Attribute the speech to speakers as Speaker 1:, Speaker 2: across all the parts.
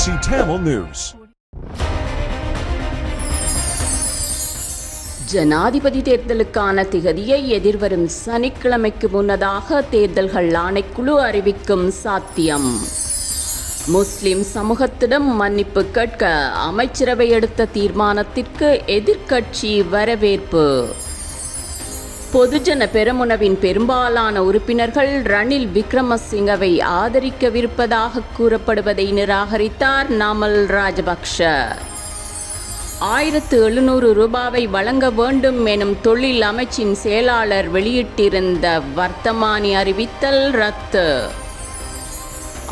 Speaker 1: Tamil News.
Speaker 2: ஜனாதிபதி தேர்தலுக்கான திகதியை எதிர்வரும் சனிக்கிழமைக்கு முன்னதாக தேர்தல்கள் ஆணைக்குழு அறிவிக்கும் சாத்தியம். முஸ்லிம் சமூகத்திடம் மன்னிப்பு கேட்க அமைச்சரவை எடுத்த தீர்மானத்திற்கு எதிர்க்கட்சி வரவேற்பு. பொதுஜன பெரமுனவின் பெரும்பாலான உறுப்பினர்கள் ரணில் விக்ரமசிங்கவை ஆதரிக்கவிருப்பதாக கூறப்படுவதை நிராகரித்தார் நாமல் ராஜபக்ஷ. 1700 ரூபாவை வழங்க வேண்டும் எனும் தொழில் அமைச்சின் செயலாளர் வெளியிட்டிருந்த வர்த்தமானி அறிவித்தல் ரத்து.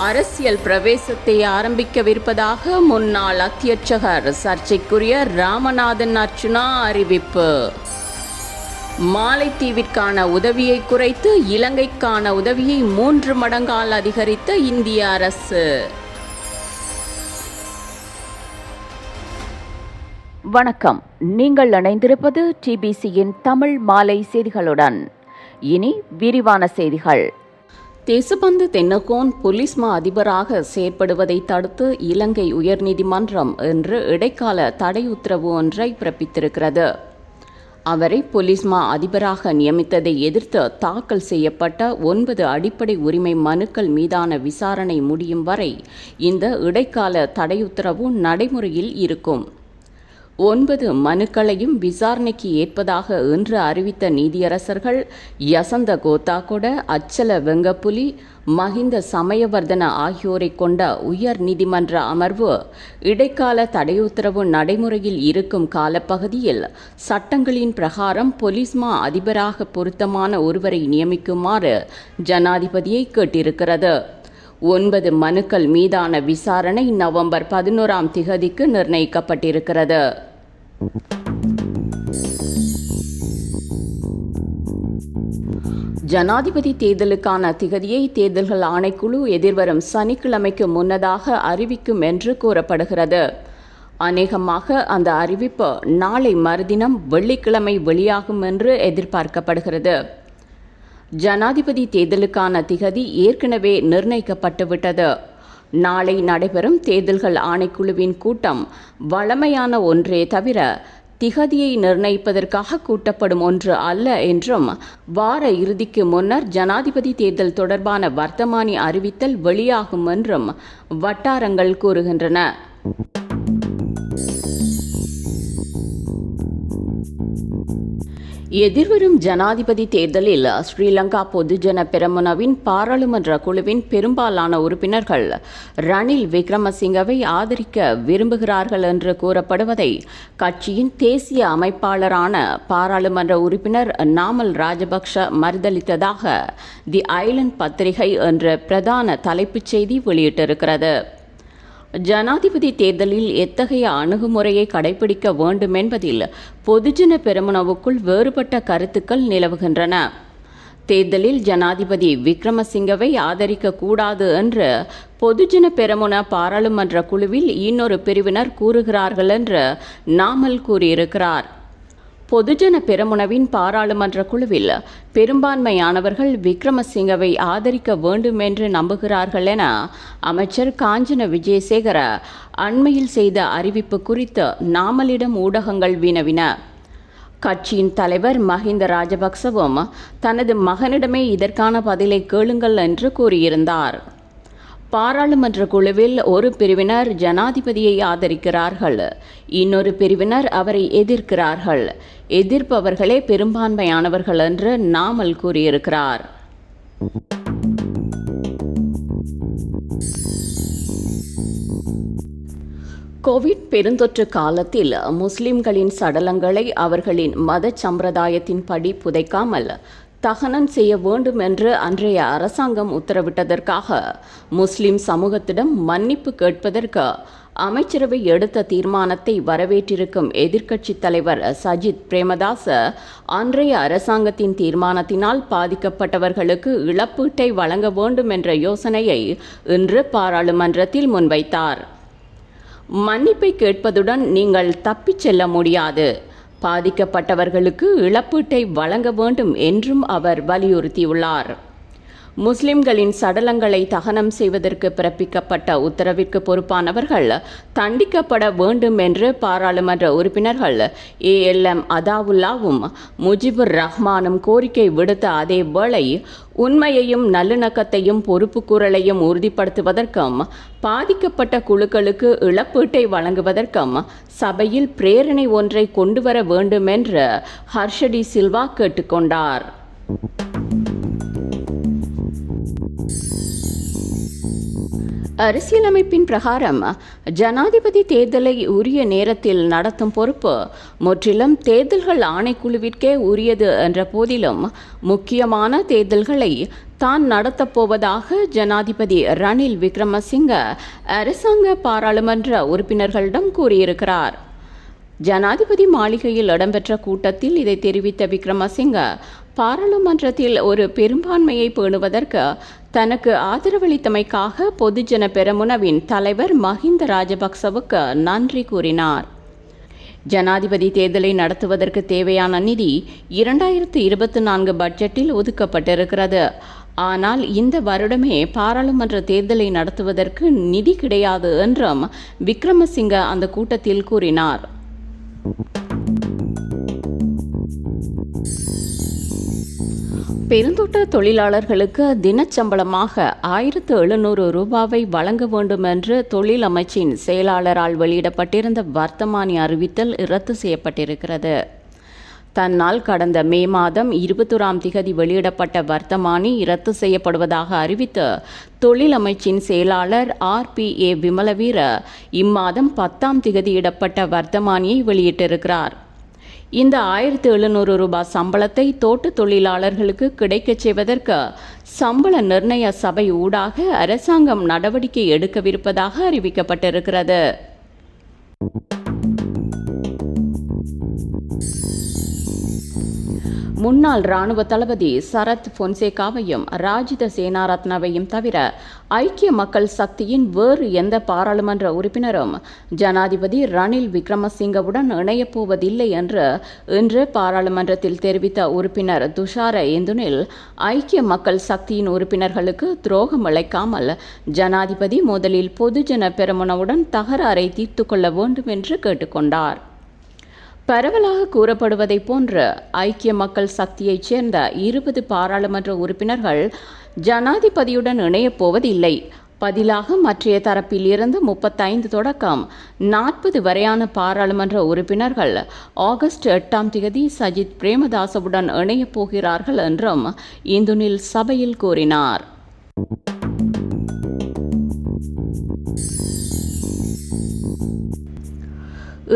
Speaker 2: அரசியல் பிரவேசத்தை ஆரம்பிக்கவிருப்பதாக முன்னாள் அத்தியட்சகர் சர்ச்சைக்குரிய ராமநாதன் அர்ச்சுனா அறிவிப்பு. மாலைத்தீவிற்கான உதவியை குறைத்து இலங்கைக்கான உதவியை 3 மடங்கால் அதிகரித்த இந்திய அரசு. வணக்கம், நீங்கள் இணைந்திருப்பது டிபிசியின் தமிழ் மாலை செய்திகளுடன். இனி விரிவான செய்திகள். தேசபந்து தென்னகோன் போலீஸ் மா அதிபராக செயற்படுவதை தடுத்து இலங்கை உயர்நீதிமன்றம் இன்று இடைக்கால தடை உத்தரவு ஒன்றை பிறப்பித்திருக்கிறது. அவரை போலீஸ் மா அதிபராக நியமித்ததை எதிர்த்து தாக்கல் செய்யப்பட்ட 9 அடிப்படை உரிமை மனுக்கள் மீதான விசாரணை முடியும் வரை இந்த இடைக்கால தடையுத்தரவு நடைமுறையில் இருக்கும். 9 மனுக்களையும் விசாரணைக்கு ஏற்பதாக இன்று அறிவித்த நீதியரசர்கள் யசந்த கோத்தாகொட, அச்சல வெங்கப்புலி, மஹிந்த சமயவர்தன ஆகியோரை கொண்ட உயர் நீதிமன்ற அமர்வு இடைக்கால தடையுத்தரவு நடைமுறையில் இருக்கும் காலப்பகுதியில் சட்டங்களின் பிரகாரம் போலீஸ் மா அதிபராக பொருத்தமான ஒருவரை நியமிக்குமாறு ஜனாதிபதியை கேட்டிருக்கிறது. 9 மனுக்கள் மீதான விசாரணை நவம்பர் 11ஆம் திகதிக்கு நிர்ணயிக்கப்பட்டிருக்கிறது. ஜனாதிபதி தேர்தலுக்கான திகதியை தேர்தல்கள் ஆணைக்குழு எதிர்வரும் சனிக்கிழமைக்கு முன்னதாக அறிவிக்கும் என்று கூறப்படுகிறது. அநேகமாக அந்த அறிவிப்பு நாளை மறுதினம் வெள்ளிக்கிழமை வெளியாகும் என்று எதிர்பார்க்கப்படுகிறது. ஜனாதிபதி தேர்தலுக்கான திகதி ஏற்கனவே நிர்ணயிக்கப்பட்டுவிட்டது. நாளை நடைபெறும் தேர்தல்கள் ஆணைக்குழுவின் கூட்டம் வழமையான ஒன்றே தவிர திகதியை நிர்ணயிப்பதற்காக கூட்டப்படும் ஒன்று அல்ல என்றும் வார இறுதிக்கு முன்னர் ஜனாதிபதி தேர்தல் தொடர்பான வர்த்தமானி அறிவித்தல் வெளியாகும் என்றும் வட்டாரங்கள் கூறுகின்றன. எதிர்வரும் ஜனாதிபதி தேர்தலில் ஸ்ரீலங்கா பொதுஜன பெரமுனவின் பாராளுமன்ற குழுவின் பெரும்பாலான உறுப்பினர்கள் ரணில் விக்ரமசிங்கவை ஆதரிக்க விரும்புகிறார்கள் என்று கூறப்படுவதை கட்சியின் தேசிய அமைப்பாளரான பாராளுமன்ற உறுப்பினர் நாமல் ராஜபக்ஷ மறுதளித்ததாக தி ஐலண்ட் பத்திரிகை என்ற பிரதான தலைப்புச் செய்தி வெளியிட்டிருக்கிறது. ஜனாதிபதி தேர்தலில் எத்தகைய அணுகுமுறையை கடைபிடிக்க வேண்டும் என்பதில் பொதுஜன பெரமுனவுக்குள் வேறுபட்ட கருத்துக்கள் நிலவுகின்றன. தேர்தலில் ஜனாதிபதி விக்ரமசிங்கவை ஆதரிக்க கூடாது என்று பொதுஜன பெரமுன பாராளுமன்ற குழுவில் இன்னொரு பிரிவினர் கூறுகிறார்கள் என்று நாமல் கூறியிருக்கிறார். பொதுஜன பெரமுனவின் பாராளுமன்ற குழுவில் பெரும்பான்மையானவர்கள் விக்ரமசிங்கவை ஆதரிக்க வேண்டும் என்று நம்புகிறார்கள் என அமைச்சர் காஞ்சன விஜயசேகர அண்மையில் செய்த அறிவிப்பு குறித்து நாமலிடம் ஊடகங்கள் வினவின. கட்சியின் தலைவர் மஹிந்த ராஜபக்சவும் தனது மகனிடமே இதற்கான பதிலை கேளுங்கள் என்று கூறியிருந்தார். பாராளுமன்ற குழுவில் ஒரு பிரிவினர் ஜனாதிபதியை ஆதரிக்கிறார்கள், இன்னொரு பிரிவினர் அவரை எதிர்க்கிறார்கள். எதிர்ப்பவர்களே பெரும்பான்மையானவர்கள் என்று நாமல் கூறியிருக்கிறார். கோவிட் பெருந்தொற்று காலத்தில் முஸ்லிம்களின் சடலங்களை அவர்களின் மத சம்பிரதாயத்தின்படி புதைக்காமல் தகனம் செய்ய வேண்டும் என்று அன்றைய அரசாங்கம் உத்தரவிட்டதற்காக முஸ்லிம் சமூகத்திடம் மன்னிப்பு கேட்பதற்கு அமைச்சரவை எடுத்த தீர்மானத்தை வரவேற்றிருக்கும் எதிர்க்கட்சித் தலைவர் சஜித் பிரேமதாச அன்றைய அரசாங்கத்தின் தீர்மானத்தினால் பாதிக்கப்பட்டவர்களுக்கு இழப்பீட்டை வழங்க வேண்டும் என்ற யோசனையை இன்று பாராளுமன்றத்தில் முன்வைத்தார். மன்னிப்பை கேட்பதுடன் நீங்கள் தப்பிச் செல்ல முடியாது, பாதிக்கப்பட்டவர்களுக்கு இழப்பீட்டை வழங்க வேண்டும் என்றும் அவர் வலியுறுத்தியுள்ளார். முஸ்லிம்களின் சடலங்களை தகனம் செய்வதற்கு பிறப்பிக்கப்பட்ட உத்தரவிற்கு பொறுப்பானவர்கள் தண்டிக்கப்பட வேண்டும் என்று பாராளுமன்ற உறுப்பினர்கள் ALM அதாவுல்லாவும் முஜிபுர் ரஹ்மானும் கோரிக்கை விடுத்த அதே வேளை உண்மையையும் நல்லிணக்கத்தையும் பொறுப்புக்கூறலையும் உறுதிப்படுத்துவதற்கும் பாதிக்கப்பட்ட குழுக்களுக்கு இழப்பீட்டை வழங்குவதற்கும் சபையில் பிரேரணை ஒன்றை கொண்டுவர வேண்டும் என்று ஹர்ஷடி சில்வா கேட்டுக்கொண்டார். அரசியலமைப்பின் பிரகாரம் ஜனாதிபதி தேர்தலை உரிய நேரத்தில் நடத்தும் பொறுப்பு முற்றிலும் தேர்தல்கள் ஆணைக்குழுவிற்கே உரியது என்ற போதிலும் முக்கியமான தேர்தல்களை தான் நடத்தப்போவதாக ஜனாதிபதி ரணில் விக்ரமசிங்க அரசாங்க பாராளுமன்ற உறுப்பினர்களிடம் கூறியிருக்கிறார். ஜனாதிபதி மாளிகையில் இடம்பெற்ற கூட்டத்தில் இதை தெரிவித்த விக்ரமசிங்க பாராளுமன்றத்தில் ஒரு பெரும்பான்மையை பேணுவதற்கு தனக்கு ஆதரவளித்தமைக்காக பொதுஜன பெரமுனவின் தலைவர் மஹிந்த ராஜபக்சவுக்கு நன்றி கூறினார். ஜனாதிபதி தேர்தலை நடத்துவதற்கு தேவையான நிதி 2024 பட்ஜெட்டில் ஒதுக்கப்பட்டிருக்கிறது. ஆனால் இந்த வருடமே பாராளுமன்ற தேர்தலை நடத்துவதற்கு நிதி கிடையாது என்றும் விக்ரமசிங்க அந்த கூட்டத்தில் கூறினார். பெருந்தோட்ட தொழிலாளர்களுக்கு தினச்சம்பளமாக 1700 ரூபாவை வழங்க வேண்டும் என்று தொழில் அமைச்சின் செயலாளரால் வெளியிடப்பட்டிருந்த வர்த்தமானி அறிவித்தல் ரத்து செய்யப்பட்டிருக்கிறது. தன்னால் கடந்த மே மாதம் 21ஆம் திகதி வெளியிடப்பட்ட வர்த்தமானி ரத்து செய்யப்படுவதாக அறிவித்து தொழில் அமைச்சின் செயலாளர் RPA விமலவீர இம்மாதம் 10ஆம் திகதியிடப்பட்ட வர்த்தமானியை வெளியிட்டிருக்கிறார். இந்த 1700 ரூபாய் சம்பளத்தை தோட்ட தொழிலாளர்களுக்கு கிடைக்கச் செய்வதற்கு சம்பள நிர்ணய சபை ஊடாக அரசாங்கம் நடவடிக்கை எடுக்கவிருப்பதாக அறிவிக்கப்பட்டிருக்கிறது. முன்னாள் இராணுவ தளபதி சரத் பொன்சேகாவையும் ராஜித சேனாரத்னவையும் தவிர ஐக்கிய மக்கள் சக்தியின் வேறு எந்த பாராளுமன்ற உறுப்பினரும் ஜனாதிபதி ரணில் விக்ரமசிங்கவுடன் இணையப்போவதில்லை என்று இன்று பாராளுமன்றத்தில் தெரிவித்த உறுப்பினர் துஷார ஏந்துனில் ஐக்கிய மக்கள் சக்தியின் உறுப்பினர்களுக்கு துரோகம் இழைக்காமல் ஜனாதிபதி முதலில் பொதுஜன பெரமுனவுடன் தகராறை தீர்த்து கொள்ள வேண்டும் என்று கேட்டுக்கொண்டார். பரவலாக கூறப்படுவதை போன்று ஐக்கிய மக்கள் சக்தியைச் சேர்ந்த 20 பாராளுமன்ற உறுப்பினர்கள் ஜனாதிபதியுடன் இணையப்போவதில்லை. பதிலாக மற்றைய தரப்பில் இருந்து 35 தொடக்கம் 40 வரையான பாராளுமன்ற உறுப்பினர்கள் ஆகஸ்ட் 8ஆம் திகதி சஜித் பிரேமதாசவுடன் இணையப் போகிறார்கள் என்றும் இந்துனில் சபையில் கூறினார்.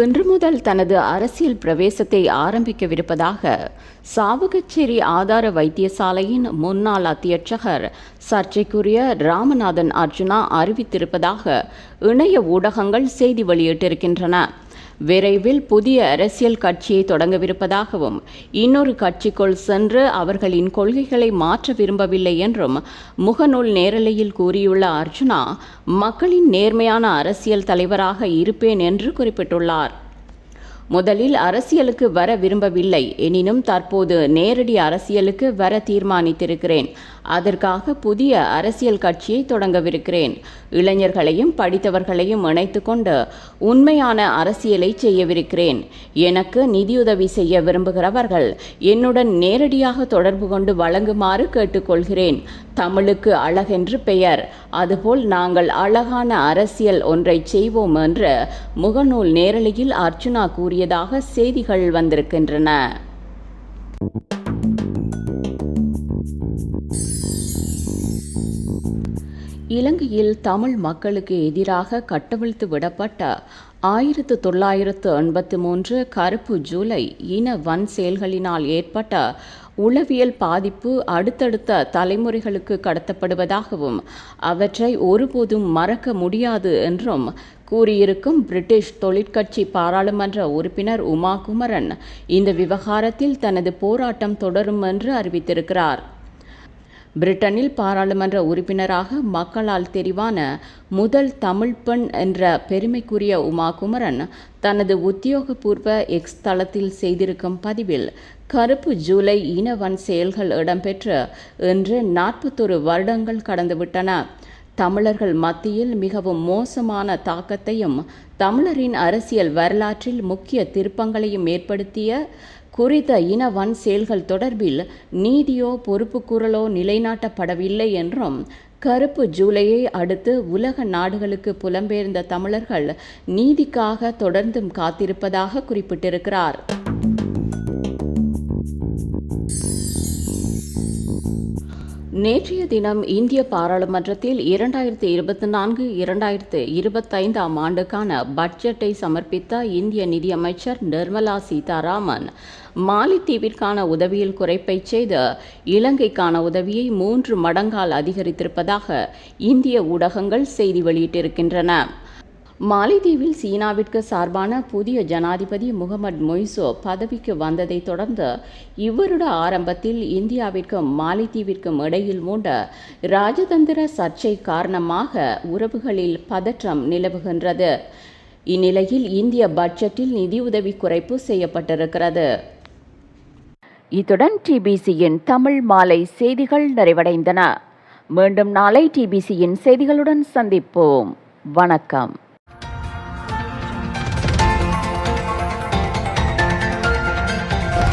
Speaker 2: இன்று முதல் தனது அரசியல் பிரவேசத்தை ஆரம்பிக்கவிருப்பதாக சாவகச்சேரி ஆதார வைத்தியசாலையின் முன்னாள் அத்தியட்சகர் சர்ச்சைக்குரிய ராமநாதன் அர்ஜுனா அறிவித்திருப்பதாக இணைய ஊடகங்கள் செய்தி வெளியிட்டிருக்கின்றன. விரைவில் புதிய அரசியல் கட்சியை தொடங்கவிருப்பதாகவும் இன்னொரு கட்சிக்குள் சென்று அவர்களின் கொள்கைகளை மாற்ற விரும்பவில்லை என்றும் முகநூல் நேரலையில் கூறியுள்ள அர்ஜுனா மக்களின் நேர்மையான அரசியல் தலைவராக இருப்பேன் என்று குறிப்பிட்டுள்ளார். முதலில் அரசியலுக்கு வர விரும்பவில்லை, எனினும் தற்போது நேரடி அரசியலுக்கு வர தீர்மானித்திருக்கிறேன். அதற்காக புதிய அரசியல் கட்சியை தொடங்கவிருக்கிறேன். இளைஞர்களையும் படித்தவர்களையும் இணைத்து கொண்டு உண்மையான அரசியலை செய்யவிருக்கிறேன். எனக்கு நிதியுதவி செய்ய விரும்புகிறவர்கள் என்னுடன் நேரடியாக தொடர்பு கொண்டு வழங்குமாறு கேட்டுக்கொள்கிறேன். தமிழுக்கு அழகென்று பெயர், அதுபோல் நாங்கள் அழகான அரசியல் ஒன்றை செய்வோம் என்று முகநூல் நேரலையில் அர்ஜுனா கூறியதாக செய்திகள் வந்திருக்கின்றன. இலங்கையில் தமிழ் மக்களுக்கு எதிராக கட்டவிழ்த்து விடப்பட்ட 1983 கருப்பு ஜூலை இன வன் செயல்களினால் ஏற்பட்ட உளவியல் பாதிப்பு அடுத்தடுத்த தலைமுறைகளுக்கு கடத்தப்படுவதாகவும் அவற்றை ஒருபோதும் மறக்க முடியாது என்றும் கூறியிருக்கும் பிரிட்டிஷ் தொழிற்கட்சி பாராளுமன்ற உறுப்பினர் உமா குமரன் இந்த விவகாரத்தில் தனது போராட்டம் தொடரும் என்று அறிவித்திருக்கிறார். பிரிட்டனில் பாராளுமன்ற உறுப்பினராக மக்களால் தெரிவான முதல் தமிழ் பெண் என்ற பெருமைக்குரிய உமா குமரன் தனது உத்தியோகபூர்வ எக்ஸ் தளத்தில் செய்திருக்கும் பதிவில் கருப்பு ஜூலை இனவன் செயல்கள் இடம்பெற்று இன்று 41 வருடங்கள் கடந்துவிட்டன. தமிழர்கள் மத்தியில் மிகவும் மோசமான தாக்கத்தையும் தமிழரின் அரசியல் வரலாற்றில் முக்கிய திருப்பங்களையும் ஏற்படுத்திய குறித்த இனவன் செயல்கள் தொடர்பில் நீதியோ பொறுப்புக்கூறலோ நிலைநாட்டப்படவில்லை என்றும் கருப்பு ஜூலையை அடுத்து உலக நாடுகளுக்கு புலம்பெயர்ந்த தமிழர்கள் நீதிக்காக தொடர்ந்தும் காத்திருப்பதாக குறிப்பிட்டிருக்கிறார். நேற்றைய தினம் இந்திய பாராளுமன்றத்தில் 2024-2025 ஆண்டுக்கான பட்ஜெட்டை சமர்ப்பித்த இந்திய நிதியமைச்சர் நிர்மலா சீதாராமன் மாலித்தீவிற்கான உதவியில் குறைப்பை செய்து இலங்கைக்கான உதவியை 3 மடங்கால் அதிகரித்திருப்பதாக இந்திய ஊடகங்கள் செய்தி வெளியிட்டிருக்கின்றன. மாலிதீவில் சீனாவிற்கு சார்பான புதிய ஜனாதிபதி முகமது மொய்சோ பதவிக்கு வந்ததை தொடர்ந்து இவ்வருட ஆரம்பத்தில் இந்தியாவிற்கும் மாலிதீவிற்கும் இடையில் மூண்ட ராஜதந்திர சர்ச்சை காரணமாக உறவுகளில் பதற்றம் நிலவுகின்றது. இந்நிலையில் இந்திய பட்ஜெட்டில் நிதியுதவி குறைப்பு செய்யப்பட்டிருக்கிறது. இத்துடன் டிபிசியின் தமிழ் மாலை செய்திகள் நிறைவடைந்தன. மீண்டும் நாளை டிபிசியின் செய்திகளுடன் சந்திப்போம். வணக்கம்.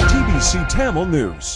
Speaker 1: TBC Tamil News.